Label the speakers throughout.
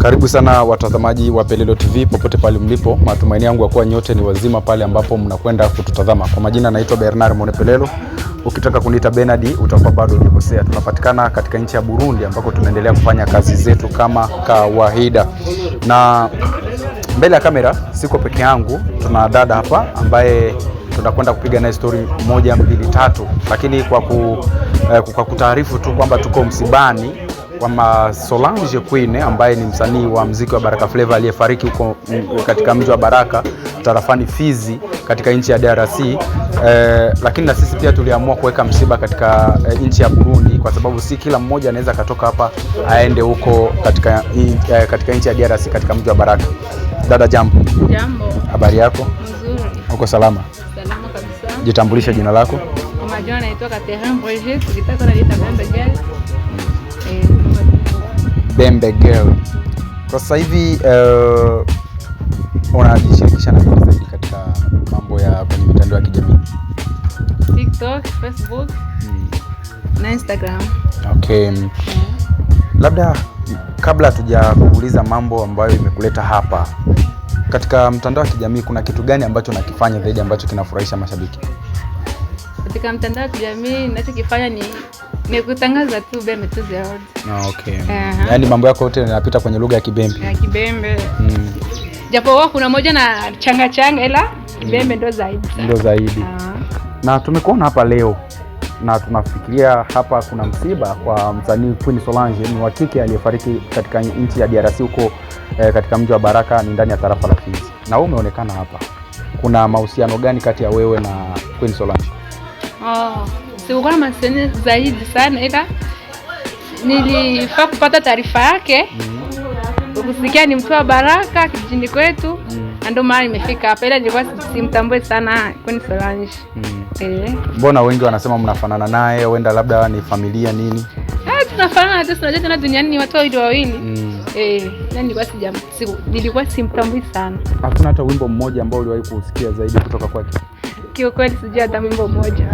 Speaker 1: Karibu sana watazamaji wa Pelelo TV popote pale mlipo. Matumaini yangu ya kuwa nyote ni wazima pale ambapo mnakwenda kututazama. Kwa majina naitwa Bernard Mone Pelelo. Ukitaka kuniita Bernard utakuwa bado ulikosea. Tunapatikana katika nchi ya Burundi ambako tunaendelea kufanya kazi zetu kama kawaida. Na mbele ya kamera siko peke yangu, tuna dada hapa ambaye tunakwenda kupiga naye story 1 2 3, lakini kwa kutaarifu tu kwamba tuko msibani kwa Solange Queen ambaye ni msanii wa muziki wa Baraka Flavor aliyefariki huko katika mji wa Baraka tarafani Fizi katika nchi ya DRC. Lakini na sisi pia tuliamua kuweka msiba katika nchi ya Burundi kwa sababu si kila mmoja anaweza katoka hapa aende huko katika nchi ya DRC katika mji wa Baraka. Dada, jambo.
Speaker 2: Jambo.
Speaker 1: Habari yako?
Speaker 2: Nzuri.
Speaker 1: Uko salama?
Speaker 2: Salama kabisa.
Speaker 1: Jitambulishe jina lako.
Speaker 2: Kwa majina naitwa Catherine Brigitte, ukitaka unaniita Bembe Girl.
Speaker 1: Bembe Girl. Kwa sasa hivi unajishirikisha na nini zaidi katika mambo ya kwenye mitandao ya kijamii?
Speaker 2: TikTok, Facebook, na Instagram.
Speaker 1: Okay. Labda kabla hatuja kuuliza mambo ambayo imekuleta hapa, katika mtandao wa kijamii kuna kitu gani ambacho nakifanya zaidi ambacho kinafurahisha mashabiki?
Speaker 2: Katika mtandao wa kijamii ninachokifanya ni kutangaza tu Bembe to the world.
Speaker 1: Okay. Yaani mambo yako yote yanapita kwenye lugha ya Kibembe.
Speaker 2: Ya Kibembe. Japo kuna moja na changa ila Kibembe ndo zaidi.
Speaker 1: Ndo zaidi. Na tumekuona hapa leo na tunafikiria hapa kuna msiba kwa msanii Queen Solange, ni wa kike aliyefariki katika nchi ya DRC huko katika mji wa Baraka, ni ndani ya tarafa la Fizi. Na wewe umeonekana hapa. Kuna mahusiano gani kati ya wewe na Queen Solange?
Speaker 2: Sikuwa na mahusiano zaidi sana, ila nilifaa kupata taarifa yake. Kusikia ni mtu wa Baraka kijijini kwetu. Ndio maana nimefika hapa, ila nilikuwa simtambue sana Queen Solange.
Speaker 1: Mbona wengi wanasema mnafanana naye, huenda labda ni familia nini?
Speaker 2: Tunafanana tu, tunajua tena duniani ni watu wawili. Nilikuwa simtambui sana.
Speaker 1: Hakuna hata wimbo mmoja ambao uliwahi kusikia zaidi kutoka kwake?
Speaker 2: Kiukweli sijui hata wimbo mmoja.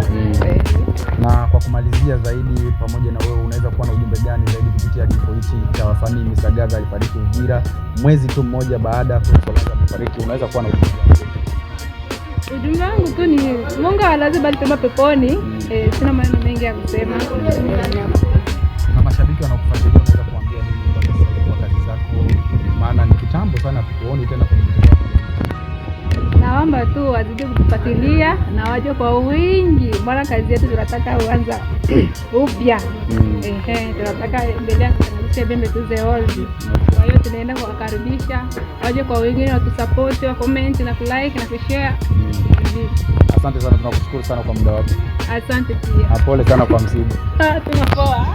Speaker 1: Na kwa kumalizia zaidi, pamoja na wewe, unaweza kuwa na ujumbe gani zaidi kupitia kifo hichi cha wasanii Misagaza alifariki Uvira mwezi tu mmoja baada ya Solange kufariki? Unaweza kuwa na ujumbe gani?
Speaker 2: Ujumbe wangu tu ni Mungu alaze bali pema peponi. Sina maneno mengi ya kusema.
Speaker 1: Na mashabiki wanakufuatilia, unaweza kuambia nini kwa kazi zako? Maana ni kitambo sana tukuoni tena kwenye mitandao.
Speaker 2: Naomba tu wazidi kutufuatilia na waje kwa wingi, maana kazi yetu tunataka uanza upya. Tunataka endelea kutangaza Bembe to the world. Kwa hiyo tunaenda kuwakaribisha waje kwa wingi, na tusupport, wa comment na kulike na kushare.
Speaker 1: Asante sana, tunakushukuru sana kwa muda wako.
Speaker 2: Asante pia.
Speaker 1: Pole sana kwa msiba.
Speaker 2: Tunapoa.